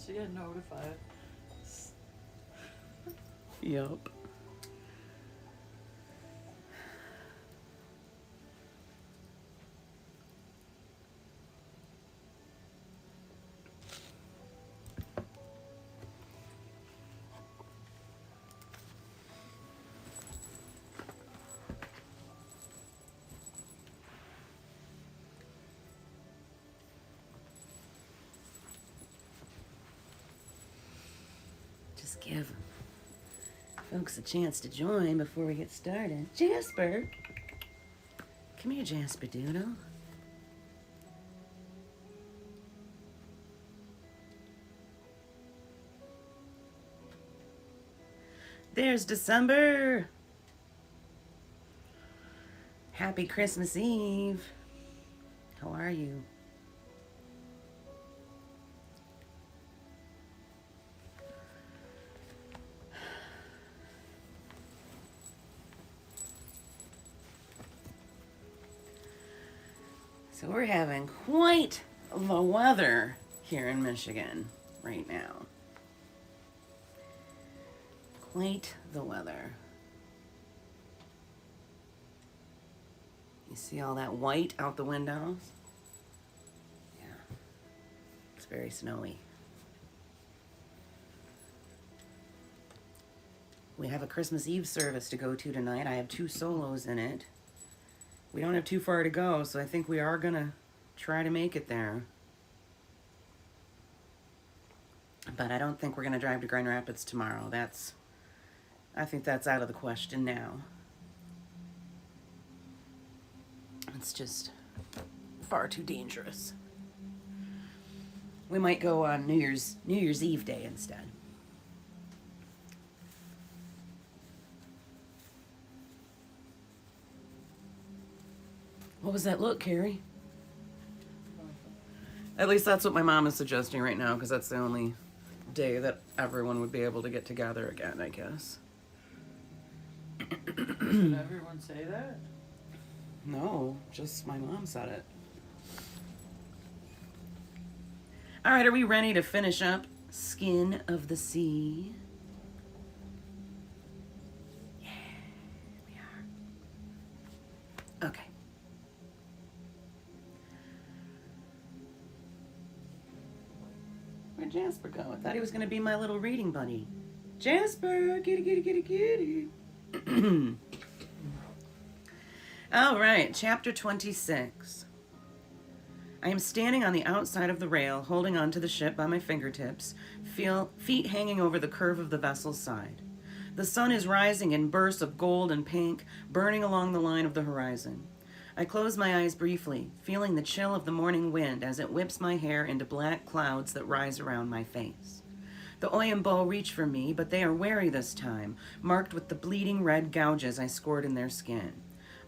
She get notified. Yup. Just give folks a chance to join before we get started. Jasper! Come here, Jasper Doodle. There's December! Happy Christmas Eve. How are you? So we're having quite the weather here in Michigan right now. Quite the weather. You see all that white out the windows? Yeah, it's very snowy. We have a Christmas Eve service to go to tonight. I have 2 solos in it. We don't have too far to go, so I think we are gonna try to make it there. But I don't think we're gonna drive to Grand Rapids tomorrow. I think that's out of the question now. It's just far too dangerous. We might go on New Year's Eve day instead. What was that look, Carrie? At least that's what my mom is suggesting right now, because that's the only day that everyone would be able to get together again, I guess. Did everyone say that? No, just my mom said it. All right, are we ready to finish up Skin of the Sea? Yeah, we are. Okay. Where'd Jasper go? I thought he was going to be my little reading buddy. Jasper, kitty, kitty, kitty, kitty. All right, chapter 26. I am standing on the outside of the rail, holding onto the ship by my fingertips, feet hanging over the curve of the vessel's side. The sun is rising in bursts of gold and pink, burning along the line of the horizon. I close my eyes briefly, feeling the chill of the morning wind as it whips my hair into black clouds that rise around my face. The Oyambo reach for me, but they are wary this time, marked with the bleeding red gouges I scored in their skin.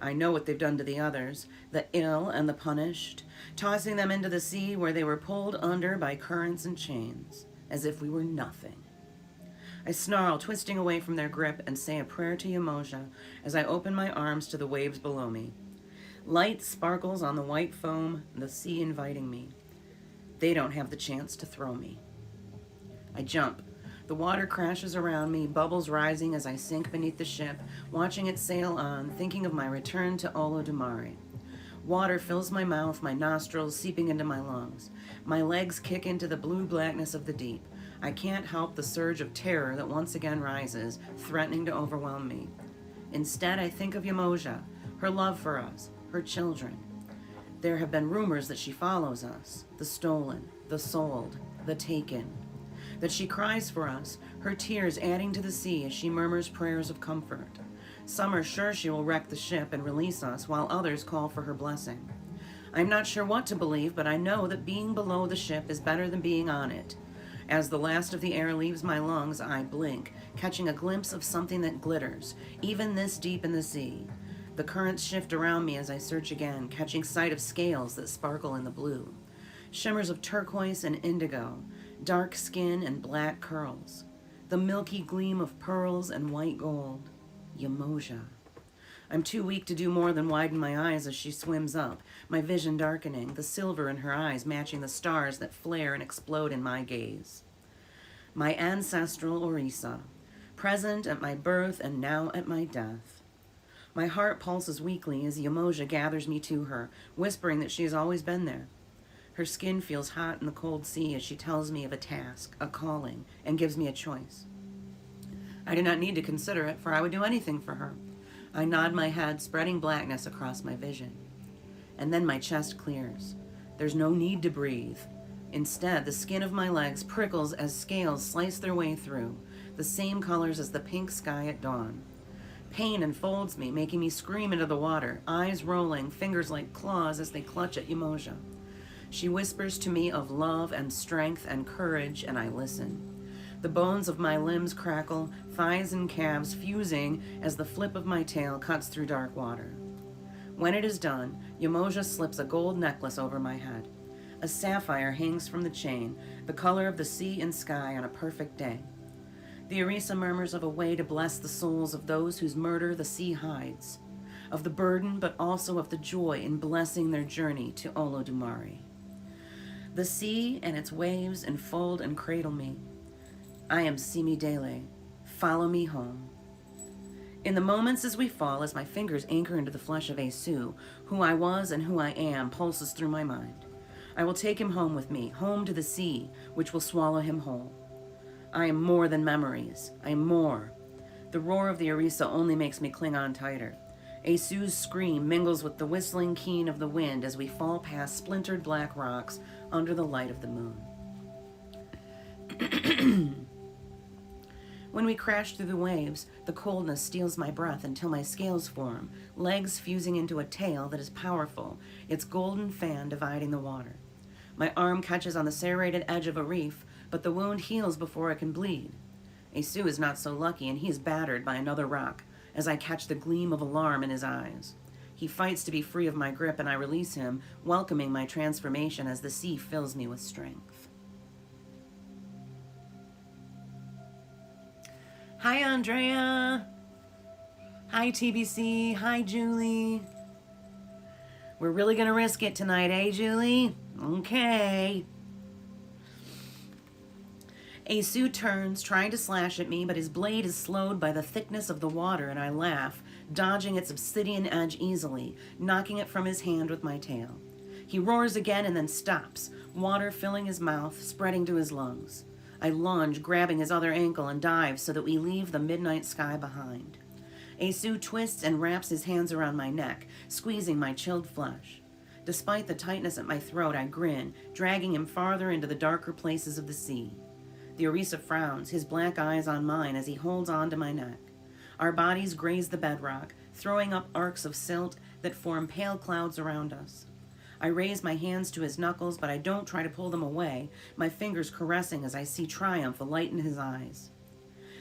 I know what they've done to the others, the ill and the punished, tossing them into the sea where they were pulled under by currents and chains, as if we were nothing. I snarl, twisting away from their grip, and say a prayer to Yamoja as I open my arms to the waves below me. Light sparkles on the white foam, the sea inviting me. They don't have the chance to throw me. I jump. The water crashes around me, bubbles rising as I sink beneath the ship, watching it sail on, thinking of my return to Olodumare. Water fills my mouth, my nostrils seeping into my lungs. My legs kick into the blue blackness of the deep. I can't help the surge of terror that once again rises, threatening to overwhelm me. Instead, I think of Yamoja, her love for us, her children. There have been rumors that she follows us, the stolen, the sold, the taken. That she cries for us, her tears adding to the sea as she murmurs prayers of comfort. Some are sure she will wreck the ship and release us, while others call for her blessing. I'm not sure what to believe, but I know that being below the ship is better than being on it. As the last of the air leaves my lungs, I blink, catching a glimpse of something that glitters, even this deep in the sea. The currents shift around me as I search again, catching sight of scales that sparkle in the blue. Shimmers of turquoise and indigo, dark skin and black curls. The milky gleam of pearls and white gold. Yamoja. I'm too weak to do more than widen my eyes as she swims up, my vision darkening, the silver in her eyes matching the stars that flare and explode in my gaze. my ancestral Orisa, present at my birth and now at my death. My heart pulses weakly as Yamoja gathers me to her, whispering that she has always been there. Her skin feels hot in the cold sea as she tells me of a task, a calling, and gives me a choice. I do not need to consider it, for I would do anything for her. I nod my head, spreading blackness across my vision. And then my chest clears. There's no need to breathe. Instead, the skin of my legs prickles as scales slice their way through, the same colors as the pink sky at dawn. Pain enfolds me, making me scream into the water, eyes rolling, fingers like claws as they clutch at Yamoja. She whispers to me of love and strength and courage, and I listen. The bones of my limbs crackle, thighs and calves fusing as the flip of my tail cuts through dark water. When it is done, Yamoja slips a gold necklace over my head. A sapphire hangs from the chain, the color of the sea and sky on a perfect day. The Orisa murmurs of a way to bless the souls of those whose murder the sea hides, of the burden but also of the joy in blessing their journey to Olodumare. The sea and its waves enfold and cradle me. I am Simidele. Follow me home. In the moments as we fall, as my fingers anchor into the flesh of Esu, who I was and who I am pulses through my mind. I will take him home with me, home to the sea, which will swallow him whole. I am more than memories. I am more. The roar of the Orisa only makes me cling on tighter. Esu's scream mingles with the whistling keen of the wind as we fall past splintered black rocks under the light of the moon. When we crash through the waves, the coldness steals my breath until my scales form, legs fusing into a tail that is powerful, its golden fan dividing the water. My arm catches on the serrated edge of a reef, but the wound heals before it can bleed. Esu is not so lucky, and he is battered by another rock, as I catch the gleam of alarm in his eyes. He fights to be free of my grip, and I release him, welcoming my transformation as the sea fills me with strength. Hi, Andrea. Hi, TBC. Hi, Julie. We're really going to risk it tonight, eh, Julie? Okay. Esu turns, trying to slash at me, but his blade is slowed by the thickness of the water, and I laugh, dodging its obsidian edge easily, knocking it from his hand with my tail. He roars again and then stops, water filling his mouth, spreading to his lungs. I lunge, grabbing his other ankle, and dive so that we leave the midnight sky behind. Esu twists and wraps his hands around my neck, squeezing my chilled flesh. Despite the tightness at my throat, I grin, dragging him farther into the darker places of the sea. The Orisa frowns, his black eyes on mine as he holds on to my neck. Our bodies graze the bedrock, throwing up arcs of silt that form pale clouds around us. I raise my hands to his knuckles, but I don't try to pull them away, my fingers caressing as I see triumph alight in his eyes.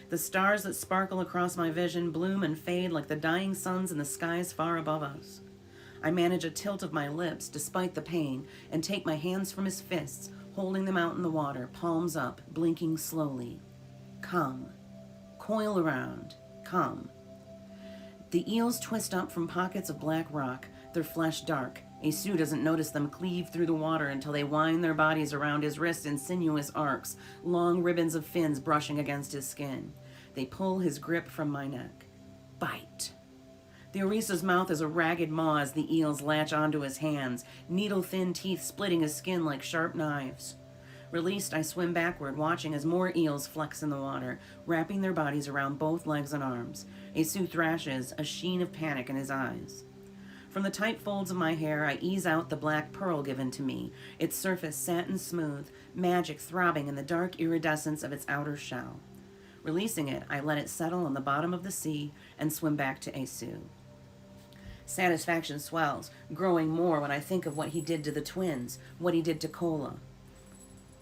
The stars that sparkle across my vision bloom and fade like the dying suns in the skies far above us. I manage a tilt of my lips despite the pain and take my hands from his fists, holding them out in the water, palms up, blinking slowly. Come. Coil around. Come. The eels twist up from pockets of black rock, their flesh dark. Esu doesn't notice them cleave through the water until they wind their bodies around his wrists in sinuous arcs, long ribbons of fins brushing against his skin. They pull his grip from my neck. Bite. The Orisa's mouth is a ragged maw as the eels latch onto his hands, needle-thin teeth splitting his skin like sharp knives. Released, I swim backward, watching as more eels flex in the water, wrapping their bodies around both legs and arms. Esu thrashes, a sheen of panic in his eyes. From the tight folds of my hair, I ease out the black pearl given to me, its surface satin smooth, magic throbbing in the dark iridescence of its outer shell. Releasing it, I let it settle on the bottom of the sea and swim back to Esu. Satisfaction swells, growing more when I think of what he did to the twins, what he did to Kola.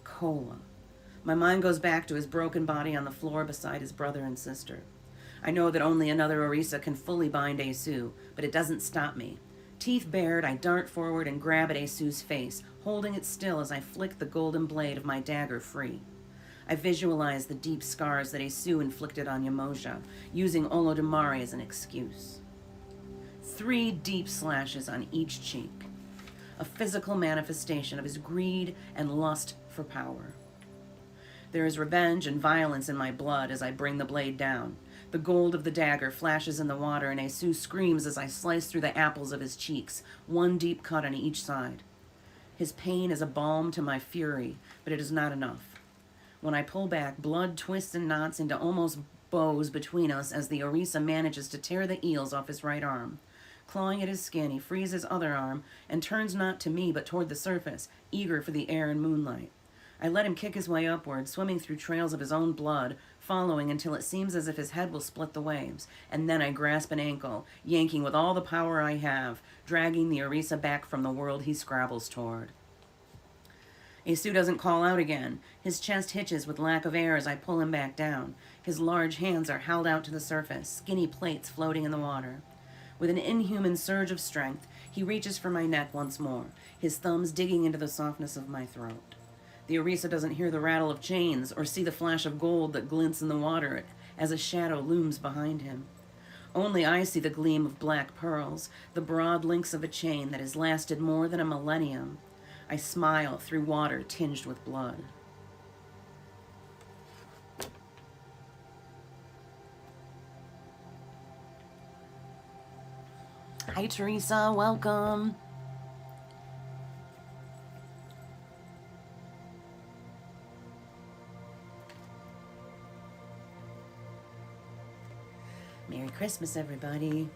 Kola. My mind goes back to his broken body on the floor beside his brother and sister. I know that only another Orisa can fully bind Esu, but it doesn't stop me. Teeth bared, I dart forward and grab at Esu's face, holding it still as I flick the golden blade of my dagger free. I visualize the deep scars that Esu inflicted on Yamoja, using Olodumare as an excuse. 3 deep slashes on each cheek, a physical manifestation of his greed and lust for power. There is revenge and violence in my blood as I bring the blade down. The gold of the dagger flashes in the water, and Esu screams as I slice through the apples of his cheeks, one deep cut on each side. His pain is a balm to my fury, but it is not enough. When I pull back, blood twists and knots into almost bows between us as the Orisa manages to tear the eels off his right arm. Clawing at his skin, he frees his other arm and turns not to me but toward the surface, eager for the air and moonlight. I let him kick his way upward, swimming through trails of his own blood, following until it seems as if his head will split the waves. And then I grasp an ankle, yanking with all the power I have, dragging the Orisa back from the world he scrabbles toward. Esu doesn't call out again. His chest hitches with lack of air as I pull him back down. His large hands are held out to the surface, skinny plates floating in the water. With an inhuman surge of strength, he reaches for my neck once more, his thumbs digging into the softness of my throat. The Orisa doesn't hear the rattle of chains or see the flash of gold that glints in the water as a shadow looms behind him. Only I see the gleam of black pearls, the broad links of a chain that has lasted more than a millennium. I smile through water tinged with blood. Hi, Teresa. Welcome. Merry Christmas, everybody.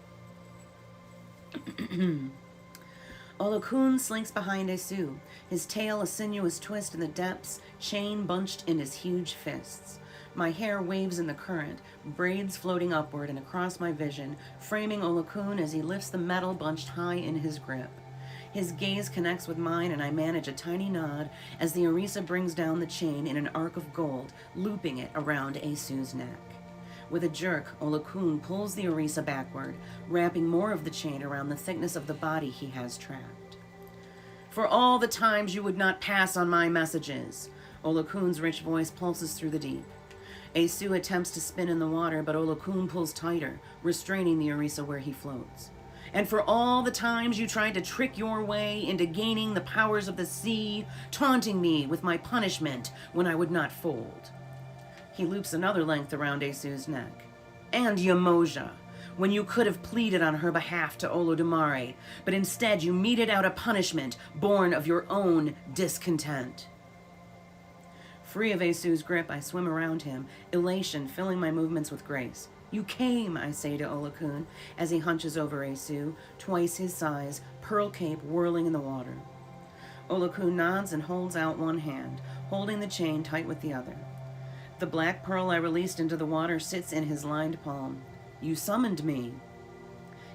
Olokun slinks behind Esu, his tail a sinuous twist in the depths, chain bunched in his huge fists. My hair waves in the current, braids floating upward and across my vision, framing Olokun as he lifts the metal bunched high in his grip. His gaze connects with mine, and I manage a tiny nod as the Orisa brings down the chain in an arc of gold, looping it around Esu's neck. With a jerk, Olokun pulls the Orisa backward, wrapping more of the chain around the thickness of the body he has trapped. For all the times you would not pass on my messages, Olokun's rich voice pulses through the deep. Esu attempts to spin in the water, but Olokun pulls tighter, restraining the Orisa where he floats. And for all the times you tried to trick your way into gaining the powers of the sea, taunting me with my punishment when I would not fold. He loops another length around Esu's neck. And Yamoja, when you could have pleaded on her behalf to Olodumare, but instead you meted out a punishment born of your own discontent. Free of Esu's grip, I swim around him, elation filling my movements with grace. You came, I say to Olokun, as he hunches over Esu, twice his size, pearl cape whirling in the water. Olokun nods and holds out one hand, holding the chain tight with the other. The black pearl I released into the water sits in his lined palm. You summoned me.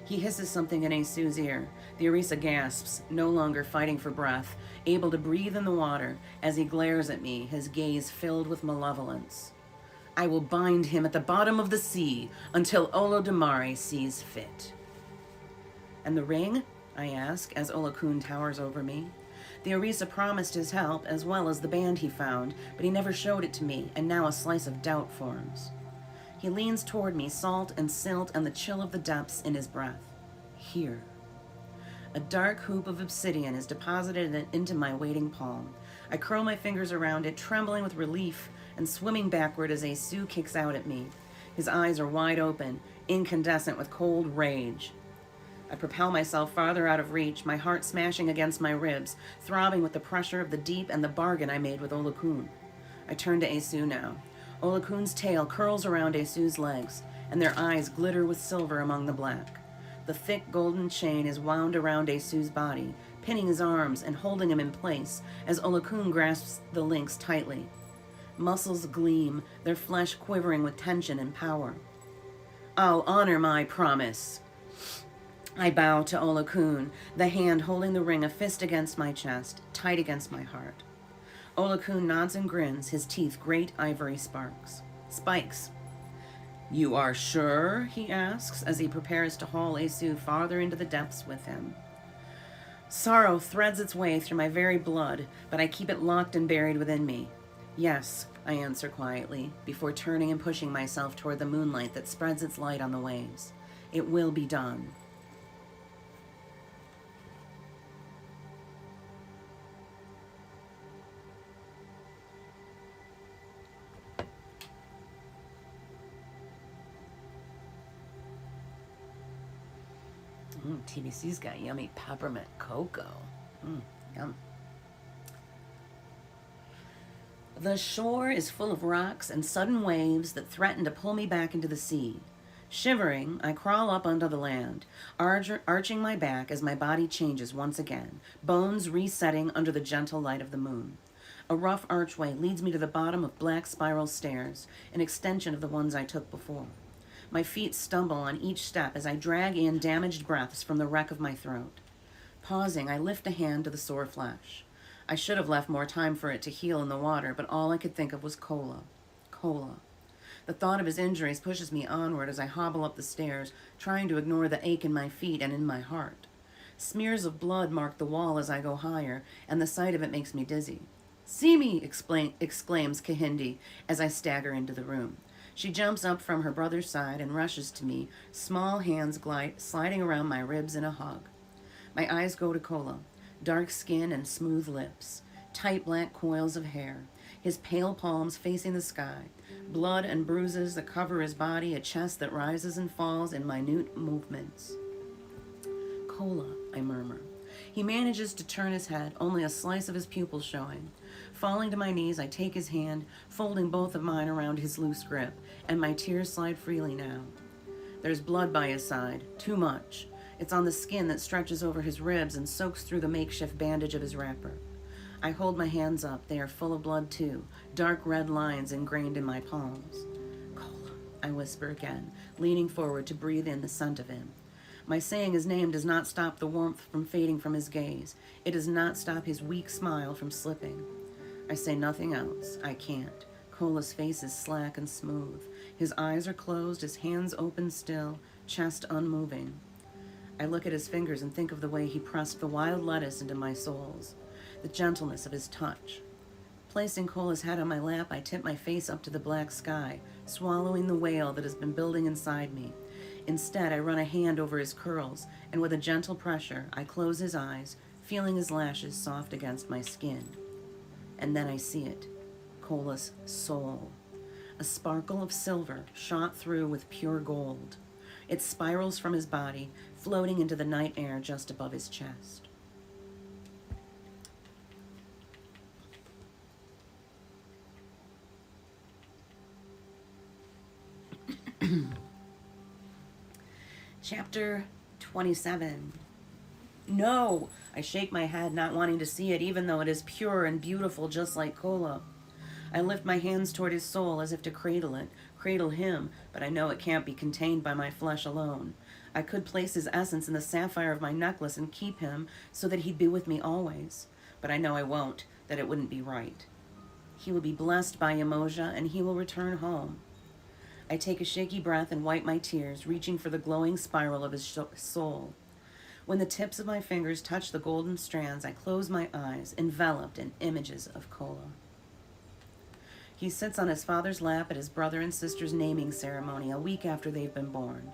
He hisses something in Esu's ear. The Orisa gasps, no longer fighting for breath, able to breathe in the water as he glares at me, his gaze filled with malevolence. I will bind him at the bottom of the sea until Olodumare sees fit. And the ring? I ask as Olokun towers over me. The Orisa promised his help as well as the band he found, but he never showed it to me, and now a slice of doubt forms. He leans toward me, salt and silt and the chill of the depths in his breath. Here. A dark hoop of obsidian is deposited into my waiting palm. I curl my fingers around it, trembling with relief and swimming backward as Esu kicks out at me. His eyes are wide open, incandescent with cold rage. I propel myself farther out of reach, my heart smashing against my ribs, throbbing with the pressure of the deep and the bargain I made with Olokun. I turn to Esu now. Olokun's tail curls around Esu's legs, and their eyes glitter with silver among the black. The thick golden chain is wound around Esu's body, pinning his arms and holding him in place as Olokun grasps the links tightly. Muscles gleam, their flesh quivering with tension and power. I'll honor my promise. I bow to Olokun, the hand holding the ring a fist against my chest, tight against my heart. Olokun nods and grins, his teeth great ivory spikes. You are sure? He asks as he prepares to haul Esu farther into the depths with him. Sorrow threads its way through my very blood, but I keep it locked and buried within me. Yes, I answer quietly, before turning and pushing myself toward the moonlight that spreads its light on the waves. It will be done. TBC's got yummy peppermint cocoa. Yum. The shore is full of rocks and sudden waves that threaten to pull me back into the sea. Shivering, I crawl up onto the land, arching my back as my body changes once again, bones resetting under the gentle light of the moon. A rough archway leads me to the bottom of black spiral stairs, an extension of the ones I took before. My feet stumble on each step as I drag in damaged breaths from the wreck of my throat. Pausing, I lift a hand to the sore flesh. I should have left more time for it to heal in the water, but all I could think of was Cola. Cola. The thought of his injuries pushes me onward as I hobble up the stairs, trying to ignore the ache in my feet and in my heart. Smears of blood mark the wall as I go higher, and the sight of it makes me dizzy. "See me!" exclaims Kahindi as I stagger into the room. She jumps up from her brother's side and rushes to me, small hands sliding around my ribs in a hug. My eyes go to Kola, dark skin and smooth lips, tight black coils of hair, his pale palms facing the sky, blood and bruises that cover his body, a chest that rises and falls in minute movements. "Kola," I murmur. He manages to turn his head, only a slice of his pupil showing. Falling to my knees, I take his hand, folding both of mine around his loose grip, and my tears slide freely now. There's blood by his side, too much. It's on the skin that stretches over his ribs and soaks through the makeshift bandage of his wrapper. I hold my hands up. They are full of blood too, dark red lines ingrained in my palms. "Kola," I whisper again, leaning forward to breathe in the scent of him. My saying his name does not stop the warmth from fading from his gaze. It does not stop his weak smile from slipping. I say nothing else. I can't. Kola's face is slack and smooth. His eyes are closed, his hands open still, chest unmoving. I look at his fingers and think of the way he pressed the wild lettuce into my soles, the gentleness of his touch. Placing Kola's head on my lap, I tip my face up to the black sky, swallowing the wail that has been building inside me. Instead, I run a hand over his curls, and with a gentle pressure, I close his eyes, feeling his lashes soft against my skin. And then I see it, Kola's soul. A sparkle of silver shot through with pure gold. It spirals from his body, floating into the night air just above his chest. Chapter 27. No! I shake my head, not wanting to see it, even though it is pure and beautiful, just like Kola. I lift my hands toward his soul as if to cradle him, but I know it can't be contained by my flesh alone. I could place his essence in the sapphire of my necklace and keep him so that he'd be with me always, but I know I won't, that it wouldn't be right. He will be blessed by Yamoja, and he will return home. I take a shaky breath and wipe my tears, reaching for the glowing spiral of his soul. When the tips of my fingers touch the golden strands, I close my eyes, enveloped in images of Kola. He sits on his father's lap at his brother and sister's naming ceremony a week after they've been born.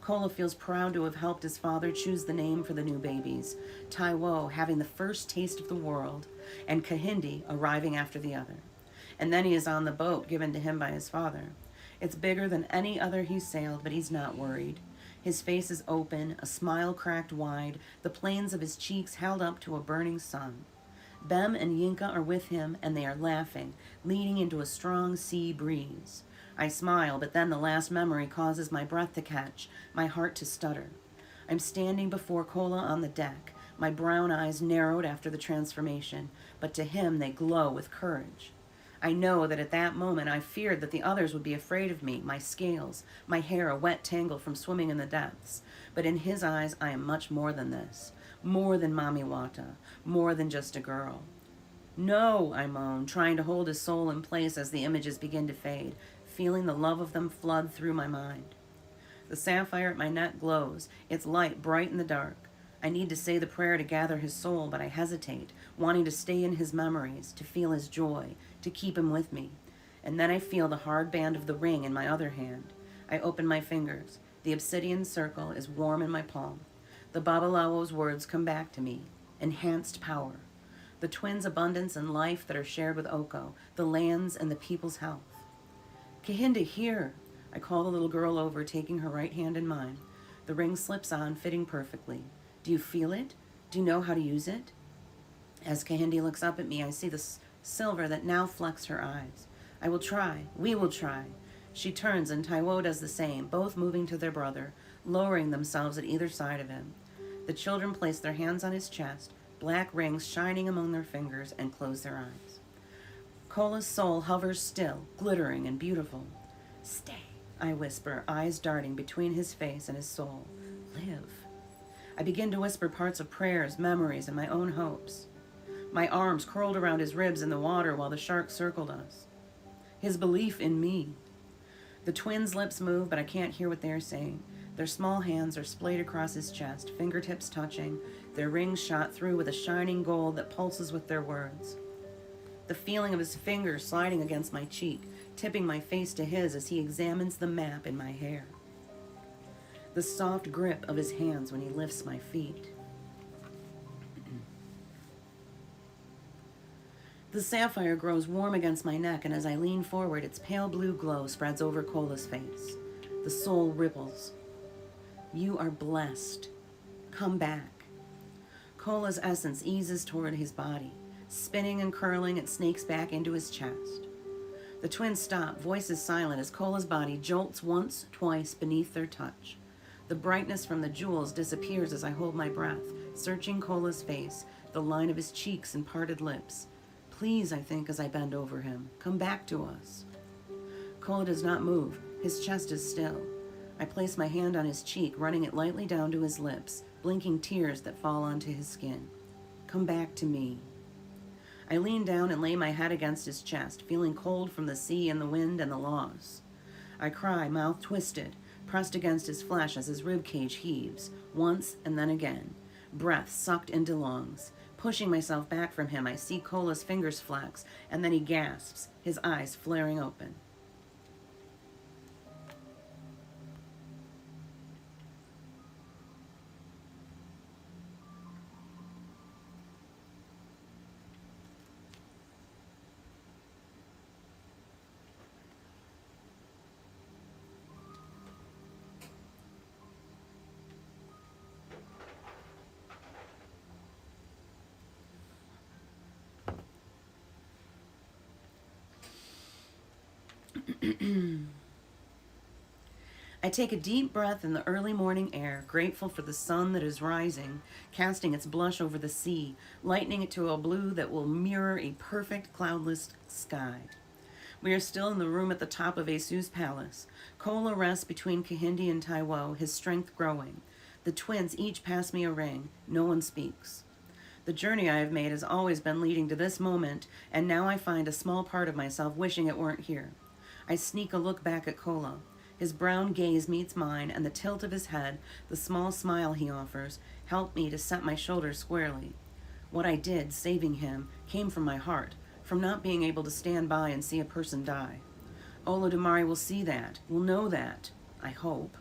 Kola feels proud to have helped his father choose the name for the new babies, Taiwo having the first taste of the world, and Kahindi arriving after the other. And then he is on the boat given to him by his father. It's bigger than any other he's sailed, but he's not worried. His face is open, a smile cracked wide, the planes of his cheeks held up to a burning sun. Bem and Yinka are with him, and they are laughing, leaning into a strong sea breeze. I smile, but then the last memory causes my breath to catch, my heart to stutter. I'm standing before Kola on the deck, my brown eyes narrowed after the transformation, but to him they glow with courage. I know that at that moment I feared that the others would be afraid of me, my scales, my hair a wet tangle from swimming in the depths. But in his eyes I am much more than this, more than Mami Wata, more than just a girl. "No," I moan, trying to hold his soul in place as the images begin to fade, feeling the love of them flood through my mind. The sapphire at my neck glows, its light bright in the dark. I need to say the prayer to gather his soul, but I hesitate, wanting to stay in his memories, to feel his joy, to keep him with me. And then I feel the hard band of the ring in my other hand. I open my fingers. The obsidian circle is warm in my palm. The Babalawo's words come back to me. Enhanced power. The twins' abundance and life that are shared with Oko, the lands and the people's health. "Kahinda, here!" I call the little girl over, taking her right hand in mine. The ring slips on, fitting perfectly. Do you feel it? Do you know how to use it? As Kahindi looks up at me, I see the silver that now flecks her eyes. I will try. We will try. She turns, and Taiwo does the same, both moving to their brother, lowering themselves at either side of him. The children place their hands on his chest, black rings shining among their fingers, and close their eyes. Kola's soul hovers still, glittering and beautiful. Stay, I whisper, eyes darting between his face and his soul. Live. I begin to whisper parts of prayers, memories, and my own hopes. My arms curled around his ribs in the water while the shark circled us. His belief in me. The twins' lips move, but I can't hear what they are saying. Their small hands are splayed across his chest, fingertips touching, their rings shot through with a shining gold that pulses with their words. The feeling of his fingers sliding against my cheek, tipping my face to his as he examines the map in my hair. The soft grip of his hands when he lifts my feet. The sapphire grows warm against my neck, and as I lean forward, its pale blue glow spreads over Kola's face. The soul ripples. You are blessed. Come back. Kola's essence eases toward his body. Spinning and curling, it snakes back into his chest. The twins stop, voices silent, as Kola's body jolts once, twice beneath their touch. The brightness from the jewels disappears as I hold my breath, searching Kola's face, the line of his cheeks and parted lips. Please, I think, as I bend over him, come back to us. Kola does not move. His chest is still. I place my hand on his cheek, running it lightly down to his lips, blinking tears that fall onto his skin. Come back to me. I lean down and lay my head against his chest, feeling cold from the sea and the wind and the loss. I cry, mouth twisted, pressed against his flesh as his ribcage heaves, once and then again. Breath sucked into lungs. Pushing myself back from him, I see Kola's fingers flex, and then he gasps, his eyes flaring open. I take a deep breath in the early morning air, grateful for the sun that is rising, casting its blush over the sea, lightening it to a blue that will mirror a perfect cloudless sky. We are still in the room at the top of Asu's palace. Kola rests between Kahindi and Taiwo, his strength growing. The twins each pass me a ring. No one speaks. The journey I have made has always been leading to this moment, and now I find a small part of myself wishing it weren't here. I sneak a look back at Kola. His brown gaze meets mine, and the tilt of his head, the small smile he offers, help me to set my shoulders squarely. What I did, saving him, came from my heart, from not being able to stand by and see a person die. Olodumare will see that, will know that, I hope.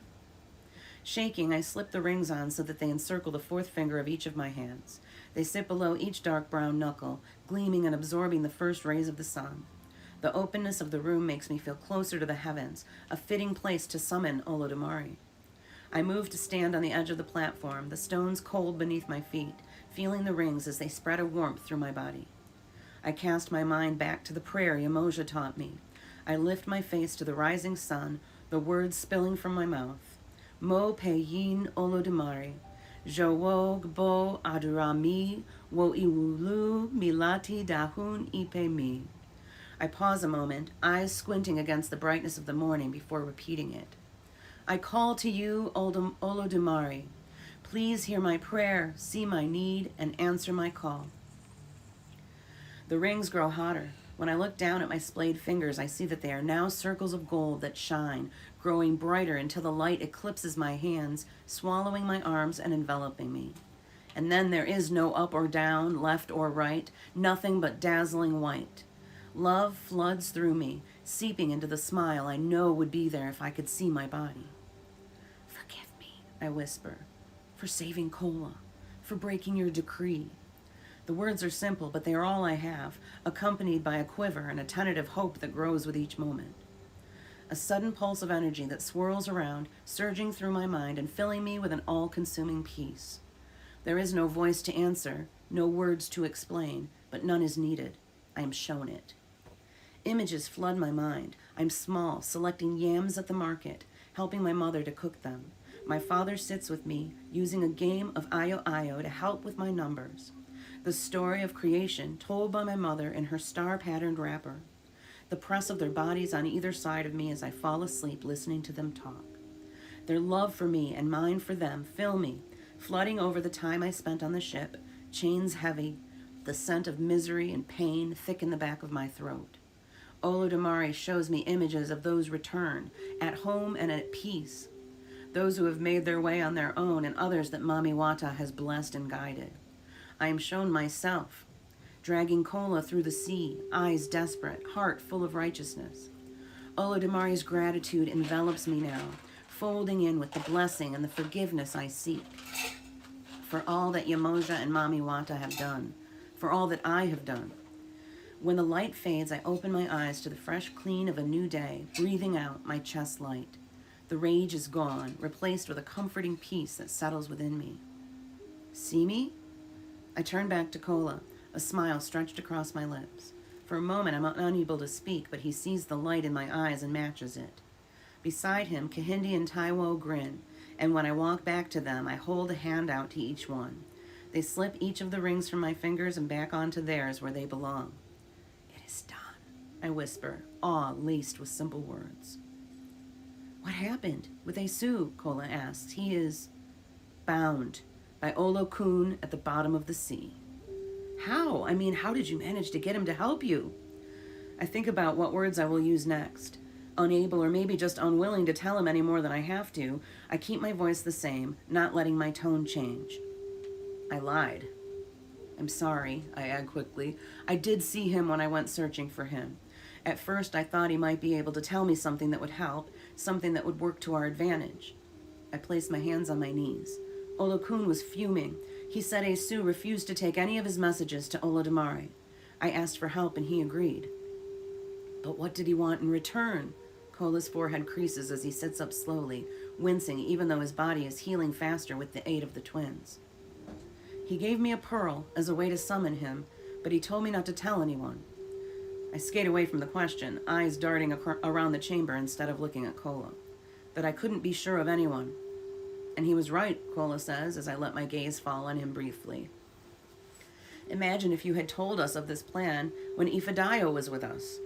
Shaking, I slip the rings on so that they encircle the fourth finger of each of my hands. They sit below each dark brown knuckle, gleaming and absorbing the first rays of the sun. The openness of the room makes me feel closer to the heavens, a fitting place to summon Olodumare. I move to stand on the edge of the platform, the stones cold beneath my feet, feeling the rings as they spread a warmth through my body. I cast my mind back to the prayer Yamoja taught me. I lift my face to the rising sun, the words spilling from my mouth. Mo pe yin Olodumare, Jowog bo adurami, wo iwulu milati dahun ipe mi. I pause a moment, eyes squinting against the brightness of the morning before repeating it. I call to you, Olodumare. Please hear my prayer, see my need, and answer my call. The rings grow hotter. When I look down at my splayed fingers, I see that they are now circles of gold that shine, growing brighter until the light eclipses my hands, swallowing my arms and enveloping me. And then there is no up or down, left or right, nothing but dazzling white. Love floods through me, seeping into the smile I know would be there if I could see my body. Forgive me, I whisper, for saving Kola, for breaking your decree. The words are simple, but they are all I have, accompanied by a quiver and a tentative hope that grows with each moment. a sudden pulse of energy that swirls around, surging through my mind and filling me with an all-consuming peace. There is no voice to answer, no words to explain, but none is needed. I am shown it. Images flood my mind. I'm small, selecting yams at the market, helping my mother to cook them. My father sits with me, using a game of Ayo to help with my numbers. The story of creation told by my mother in her star-patterned wrapper. The press of their bodies on either side of me as I fall asleep listening to them talk. Their love for me and mine for them fill me, flooding over the time I spent on the ship, chains heavy, the scent of misery and pain thick in the back of my throat. Olodumare shows me images of those returned, at home and at peace, those who have made their way on their own and others that Mami Wata has blessed and guided. I am shown myself, dragging Kola through the sea, eyes desperate, heart full of righteousness. Olodumare's gratitude envelops me now, folding in with the blessing and the forgiveness I seek. For all that Yamoja and Mami Wata have done, for all that I have done. When the light fades, I open my eyes to the fresh clean of a new day, breathing out my chest light. The rage is gone, replaced with a comforting peace that settles within me. See me? I turn back to Kola, a smile stretched across my lips. For a moment, I'm unable to speak, but he sees the light in my eyes and matches it. Beside him, Kahindi and Taiwo grin, and when I walk back to them, I hold a hand out to each one. They slip each of the rings from my fingers and back onto theirs where they belong. It is done, I whisper, awe laced with simple words. What happened with Esu? Kola asks. He is bound by Olo-kun at the bottom of the sea. How? I mean, how did you manage to get him to help you? I think about what words I will use next. Unable or maybe just unwilling to tell him any more than I have to, I keep my voice the same, not letting my tone change. I lied. I'm sorry, I add quickly. I did see him when I went searching for him. At first, I thought he might be able to tell me something that would help, something that would work to our advantage. I placed my hands on my knees. Olo-kun was fuming. He said Esu refused to take any of his messages to Olodumare. I asked for help and he agreed. But what did he want in return? Kola's forehead creases as he sits up slowly, wincing even though his body is healing faster with the aid of the twins. He gave me a pearl as a way to summon him, but he told me not to tell anyone. I skate away from the question, eyes darting around the chamber instead of looking at Kola. That I couldn't be sure of anyone. And he was right, Kola says, as I let my gaze fall on him briefly. Imagine if you had told us of this plan when Ifedayo was with us.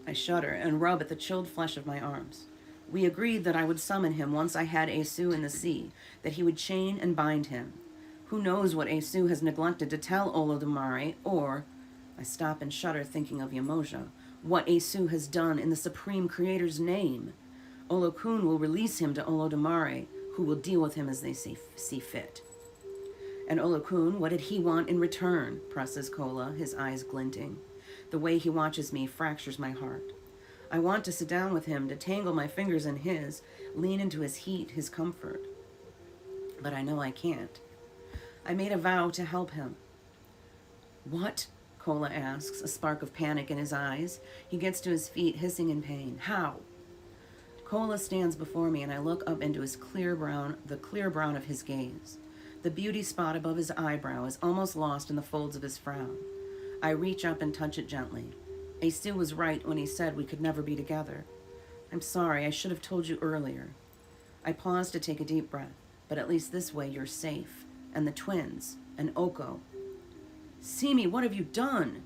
I shudder and rub at the chilled flesh of my arms. We agreed that I would summon him once I had Esu in the sea, that he would chain and bind him. Who knows what Esu has neglected to tell Olodumare, or, I stop and shudder thinking of Yamoja, what Esu has done in the Supreme Creator's name. Olo-kun will release him to Olodumare, who will deal with him as they see fit. And Olo-kun, what did he want in return? Presses Kola, his eyes glinting. The way he watches me fractures my heart. I want to sit down with him, to tangle my fingers in his, lean into his heat, his comfort. But I know I can't. I made a vow to help him. What? Kola asks, a spark of panic in his eyes. He gets to his feet, hissing in pain. How? Kola stands before me and I look up into his the clear brown of his gaze. The beauty spot above his eyebrow is almost lost in the folds of his frown. I reach up and touch it gently. Esu was right when he said we could never be together. I'm sorry, I should have told you earlier. I pause to take a deep breath, but at least this way you're safe. And the twins, and Oko. Simi, what have you done?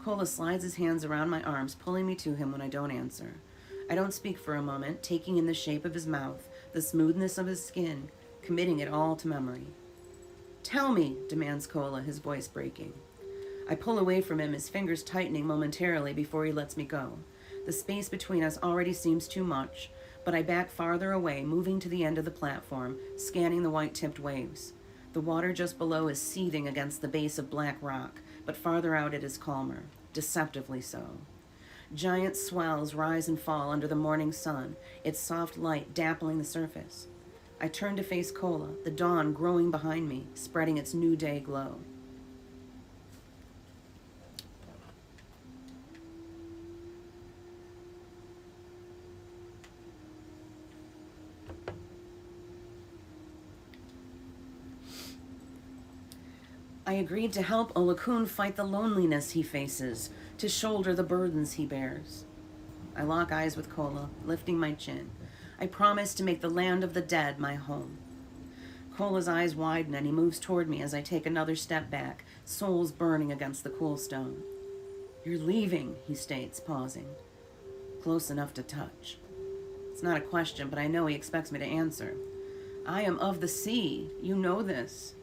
Kola slides his hands around my arms, pulling me to him when I don't answer. I don't speak for a moment, taking in the shape of his mouth, the smoothness of his skin, committing it all to memory. Tell me, demands Kola, his voice breaking. I pull away from him, his fingers tightening momentarily before he lets me go. The space between us already seems too much, but I back farther away, moving to the end of the platform, scanning the white-tipped waves. The water just below is seething against the base of black rock, but farther out it is calmer, deceptively so. Giant swells rise and fall under the morning sun, its soft light dappling the surface. I turn to face Kola, the dawn growing behind me, spreading its new day glow. I agreed to help Olakun fight the loneliness he faces, to shoulder the burdens he bears. I lock eyes with Kola, lifting my chin. I promise to make the land of the dead my home. Kola's eyes widen and he moves toward me as I take another step back, soles burning against the cool stone. You're leaving, he states, pausing. Close enough to touch. It's not a question, but I know he expects me to answer. I am of the sea. You know this.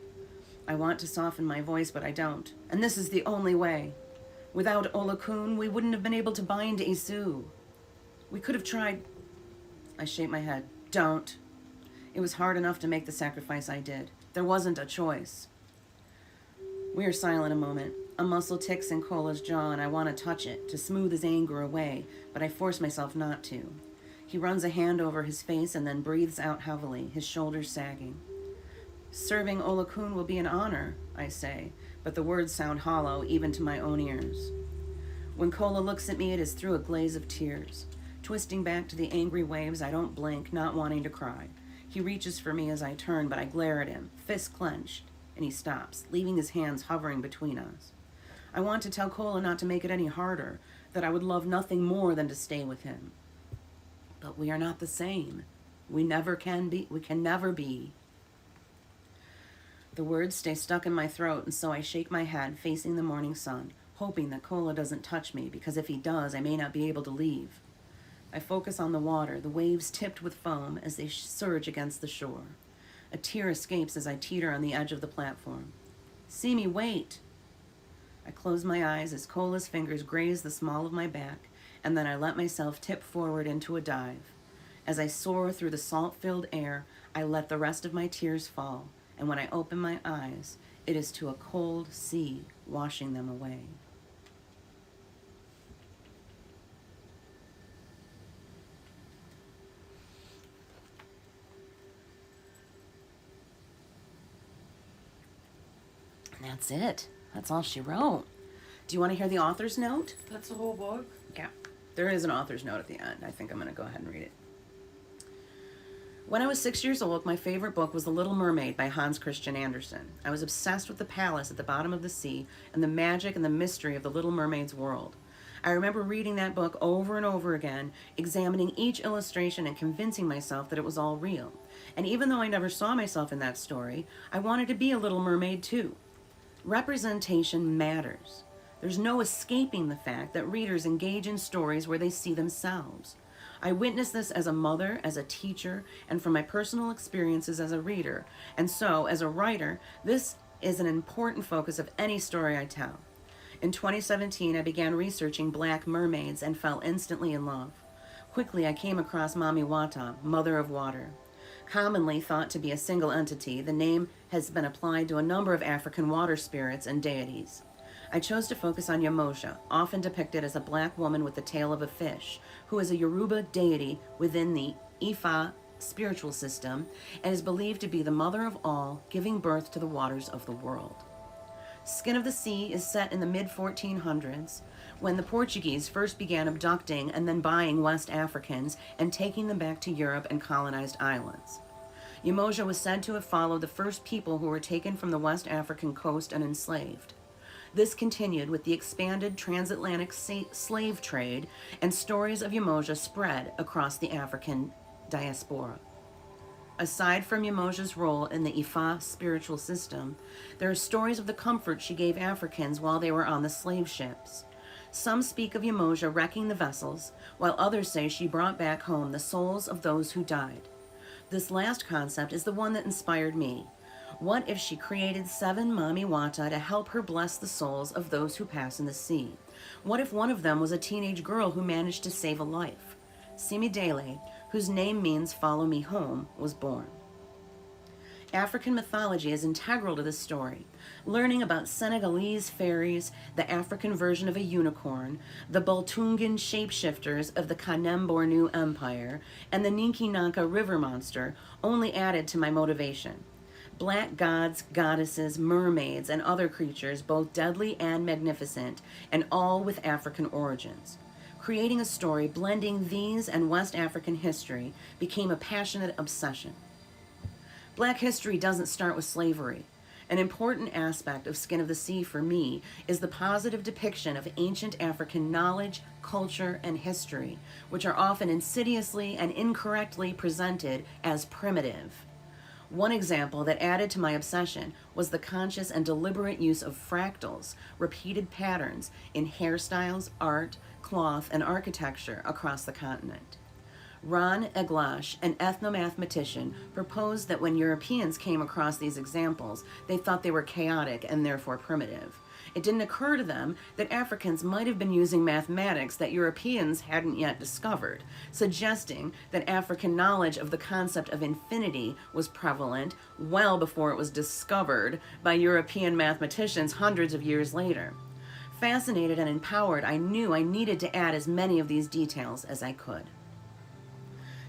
I want to soften my voice, but I don't. And this is the only way. Without Olakun, we wouldn't have been able to bind Isu. We could have tried. I shake my head. Don't. It was hard enough to make the sacrifice I did. There wasn't a choice. We are silent a moment. A muscle ticks in Kola's jaw, and I want to touch it, to smooth his anger away, but I force myself not to. He runs a hand over his face and then breathes out heavily, his shoulders sagging. Serving Olakun will be an honor, I say, but the words sound hollow even to my own ears. When Kola looks at me, it is through a glaze of tears. Twisting back to the angry waves, I don't blink, not wanting to cry. He reaches for me as I turn, but I glare at him, fist clenched, and he stops, leaving his hands hovering between us. I want to tell Kola not to make it any harder, that I would love nothing more than to stay with him. But we are not the same. We never can be. We can never be. The words stay stuck in my throat, and so I shake my head, facing the morning sun, hoping that Kola doesn't touch me, because if he does, I may not be able to leave. I focus on the water, the waves tipped with foam as they surge against the shore. A tear escapes as I teeter on the edge of the platform. See me, wait! I close my eyes as Kola's fingers graze the small of my back, and then I let myself tip forward into a dive. As I soar through the salt-filled air, I let the rest of my tears fall, and when I open my eyes, it is to a cold sea washing them away. And that's it. That's all she wrote. Do you want to hear the author's note? That's the whole book? Yeah. There is an author's note at the end. I think I'm going to go ahead and read it. When I was 6 years old, my favorite book was The Little Mermaid by Hans Christian Andersen. I was obsessed with the palace at the bottom of the sea and the magic and the mystery of the Little Mermaid's world. I remember reading that book over and over again, examining each illustration and convincing myself that it was all real. And even though I never saw myself in that story, I wanted to be a little mermaid too. Representation matters. There's no escaping the fact that readers engage in stories where they see themselves. I witnessed this as a mother, as a teacher, and from my personal experiences as a reader. And so, as a writer, this is an important focus of any story I tell. In 2017, I began researching black mermaids and fell instantly in love. Quickly, I came across Mami Wata, Mother of Water. Commonly thought to be a single entity, the name has been applied to a number of African water spirits and deities. I chose to focus on Yamoja, often depicted as a black woman with the tail of a fish, who is a Yoruba deity within the Ifa spiritual system and is believed to be the mother of all, giving birth to the waters of the world. Skin of the Sea is set in the mid-1400s, when the Portuguese first began abducting and then buying West Africans and taking them back to Europe and colonized islands. Yamoja was said to have followed the first people who were taken from the West African coast and enslaved. This continued with the expanded transatlantic slave trade, and stories of Yamoja spread across the African diaspora. Aside from Yamoja's role in the Ifa spiritual system, there are stories of the comfort she gave Africans while they were on the slave ships. Some speak of Yamoja wrecking the vessels, while others say she brought back home the souls of those who died. This last concept is the one that inspired me. What if she created 7 Mami Wata to help her bless the souls of those who pass in the sea? What if one of them was a teenage girl who managed to save a life? Simidele, whose name means follow me home, was born. African mythology is integral to this story. Learning about Senegalese fairies, the African version of a unicorn, the Bultungan shapeshifters of the Kanem-Bornu Empire, and the Ninki-Nanka river monster only added to my motivation. Black gods, goddesses, mermaids, and other creatures, both deadly and magnificent, and all with African origins. Creating a story blending these and West African history became a passionate obsession. Black history doesn't start with slavery. An important aspect of Skin of the Sea for me is the positive depiction of ancient African knowledge, culture, and history, which are often insidiously and incorrectly presented as primitive. One example that added to my obsession was the conscious and deliberate use of fractals, repeated patterns, in hairstyles, art, cloth, and architecture across the continent. Ron Eglash, an ethnomathematician, proposed that when Europeans came across these examples, they thought they were chaotic and therefore primitive. It didn't occur to them that Africans might have been using mathematics that Europeans hadn't yet discovered, suggesting that African knowledge of the concept of infinity was prevalent well before it was discovered by European mathematicians hundreds of years later. Fascinated and empowered, I knew I needed to add as many of these details as I could.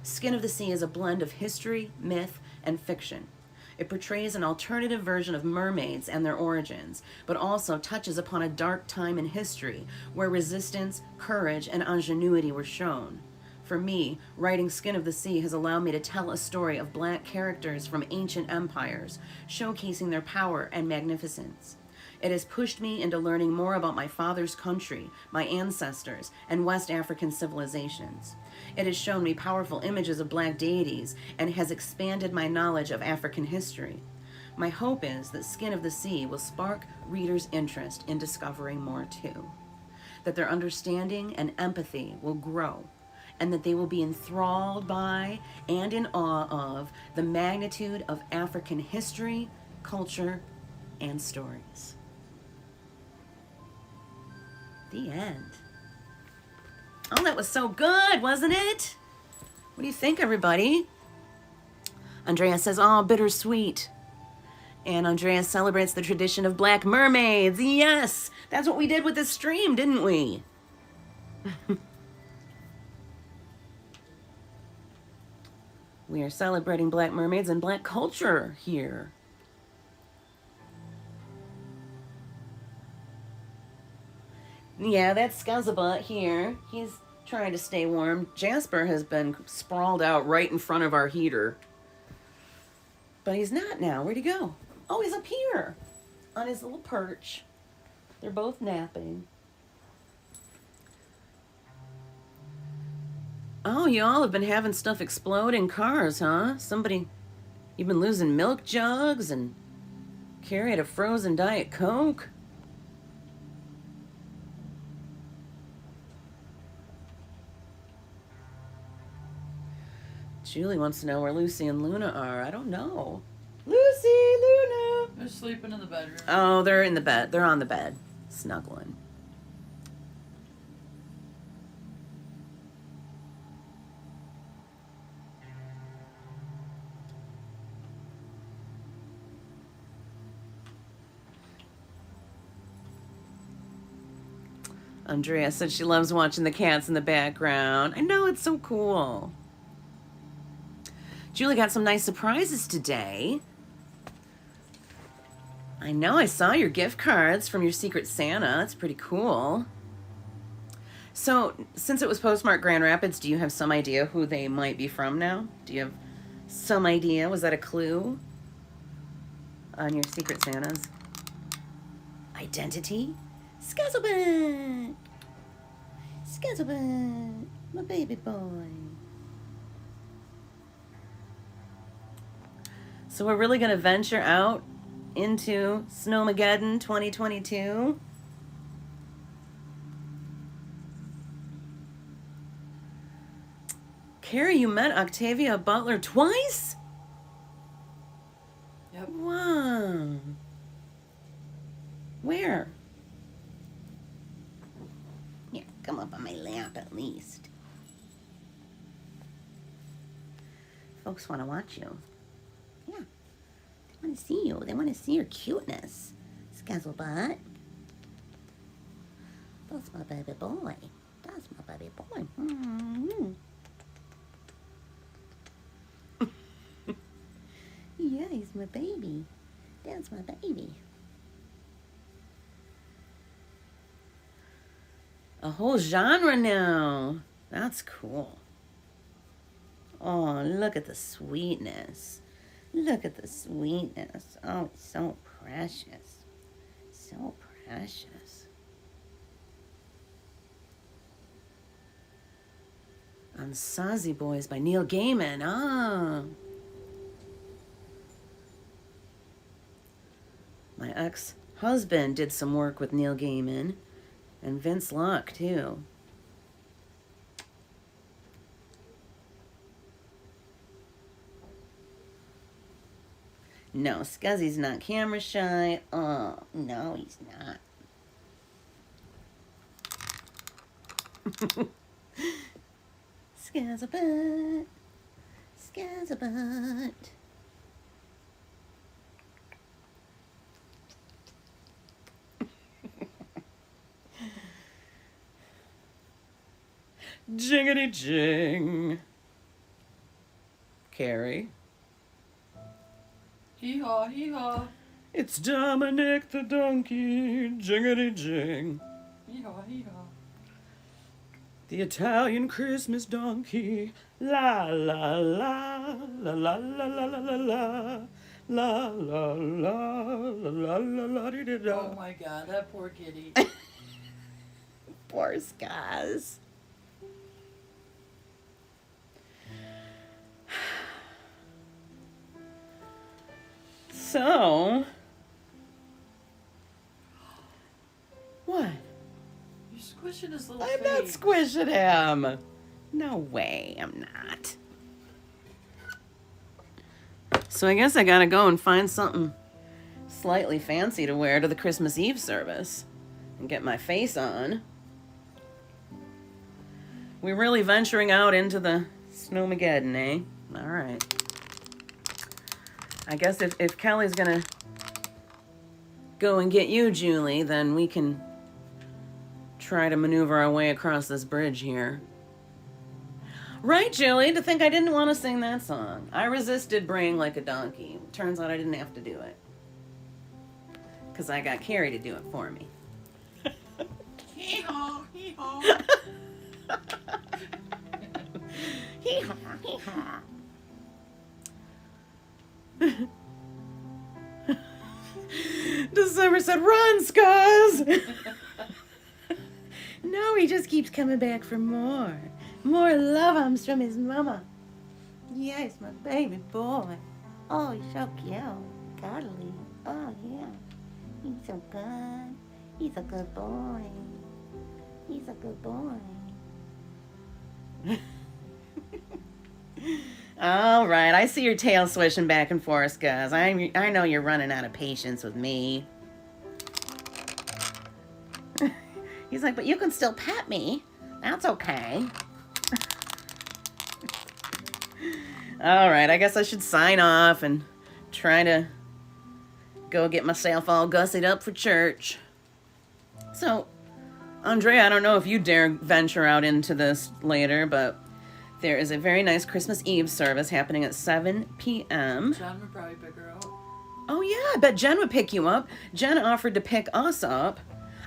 Skin of the Sea is a blend of history, myth, and fiction. It portrays an alternative version of mermaids and their origins, but also touches upon a dark time in history where resistance, courage, and ingenuity were shown. For me, writing Skin of the Sea has allowed me to tell a story of Black characters from ancient empires, showcasing their power and magnificence. It has pushed me into learning more about my father's country, my ancestors, and West African civilizations. It has shown me powerful images of Black deities and has expanded my knowledge of African history. My hope is that Skin of the Sea will spark readers' interest in discovering more too, that their understanding and empathy will grow, and that they will be enthralled by and in awe of the magnitude of African history, culture, and stories. The end. Oh, that was so good, wasn't it? What do you think, everybody? Andrea says, oh, bittersweet. And Andrea celebrates the tradition of Black mermaids. Yes, that's what we did with this stream, didn't we? We are celebrating Black mermaids and Black culture here. Yeah, that's Scuzzlebutt here. He's trying to stay warm. Jasper has been sprawled out right in front of our heater. But he's not now. Where'd he go? Oh, he's up here on his little perch. They're both napping. Oh, you all have been having stuff explode in cars, huh? You've been losing milk jugs and carried a frozen Diet Coke. Julie wants to know where Lucy and Luna are. I don't know. Lucy, Luna. They're sleeping in the bedroom. Oh, they're in the bed. They're on the bed, snuggling. Andrea said she loves watching the cats in the background. I know, it's so cool. Julie got some nice surprises today. I know, I saw your gift cards from your Secret Santa. That's pretty cool. So, since it was postmarked Grand Rapids, do you have some idea who they might be from now? Do you have some idea? Was that a clue on your Secret Santa's identity? Scuzzlebutt! Scuzzlebutt! My baby boy. So we're really going to venture out into Snowmageddon 2022. Carrie, you met Octavia Butler twice? Yep. Wow. Where? Here, come up on my lap at least. Folks want to watch you. Yeah. They want to see you. They want to see your cuteness. Scuzzlebutt. That's my baby boy. That's my baby boy. Mm-hmm. Yeah, he's my baby. That's my baby. A whole genre now. That's cool. Oh, look at the sweetness. Look at the sweetness. Oh, it's so precious. So precious. On Sozzy Boys by Neil Gaiman. Ah. My ex-husband did some work with Neil Gaiman and Vince Locke, too. No, Scuzzy's not camera shy. Oh, no, he's not. Scazabutt. Scazabutt. Jingity jing. Carrie. Hee-haw, hee-haw. It's Dominic the donkey. Jingity jing. Hee-haw, hee-haw. The Italian Christmas donkey. La la la la la la la la la la la la la la la dee da. Oh my god, that poor kitty. Poor Skaz. So, what? You're squishing his little I'm face. not squishing him. No way, I'm not. So I guess I gotta go and find something slightly fancy to wear to the Christmas Eve service and get my face on. We're really venturing out into the Snowmageddon, eh? All right. I guess if Kelly's gonna go and get you, Julie, then we can try to maneuver our way across this bridge here. Right, Julie, to think I didn't want to sing that song. I resisted braying like a donkey. Turns out I didn't have to do it. Because I got Carrie to do it for me. Hee-haw, hee-haw. Hee-haw, hee-haw. December said, "Run, Scuzz!" No, he just keeps coming back for more. More love arms from his mama. Yes, my baby boy. Oh, he's so cute. Cuddly. Oh, yeah. He's so good. He's a good boy. He's a good boy. All right, I see your tail swishing back and forth, Scuzz. I know you're running out of patience with me. He's like, but you can still pet me. That's okay. All right, I guess I should sign off and try to go get myself all gussied up for church. So, Andrea, I don't know if you dare venture out into this later, but there is a very nice Christmas Eve service happening at 7 p.m. John would probably pick her up. Oh, yeah, I bet Jen would pick you up. Jen offered to pick us up.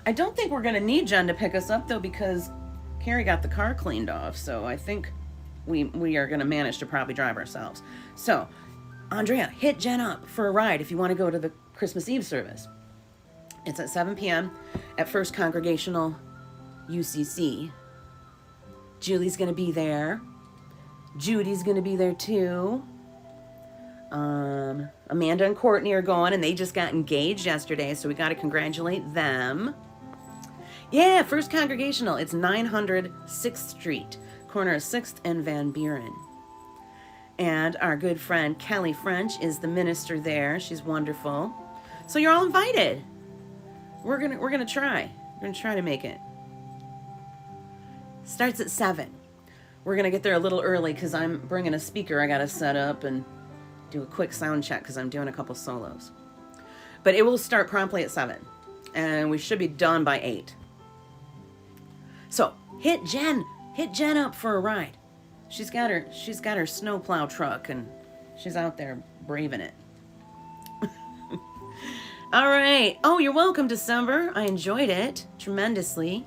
I don't think we're going to need Jen to pick us up, though, because Carrie got the car cleaned off, so I think we are going to manage to probably drive ourselves. So, Andrea, hit Jen up for a ride if you want to go to the Christmas Eve service. It's at 7 p.m. at First Congregational UCC. Julie's going to be there. Judy's going to be there, too. Amanda and Courtney are going, and they just got engaged yesterday, so we got to congratulate them. Yeah, First Congregational. It's 900 6th Street, corner of 6th and Van Buren. And our good friend Kelly French is the minister there. She's wonderful. So you're all invited. We're gonna try. We're gonna try to make it. Starts at 7. We're gonna get there a little early because I'm bringing a speaker I gotta set up and do a quick sound check because I'm doing a couple solos. But it will start promptly at 7, and we should be done by 8. So hit Jen up for a ride. She's got her snowplow truck, and she's out there braving it. All right. Oh, you're welcome, December. I enjoyed it tremendously.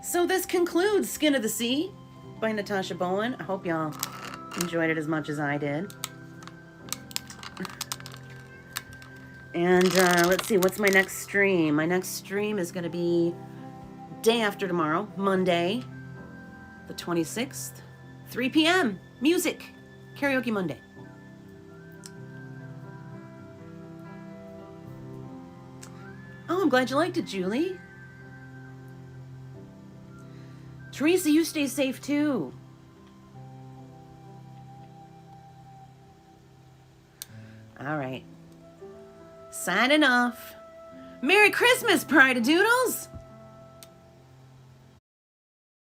So this concludes Skin of the Sea by Natasha Bowen. I hope y'all enjoyed it as much as I did. And let's see, what's my next stream? My next stream is going to be day after tomorrow, Monday, the 26th, 3 p.m. Music, Karaoke Monday. Oh, I'm glad you liked it, Julie. Teresa, you stay safe too. All right. Signing off. Merry Christmas, Pride of Doodles!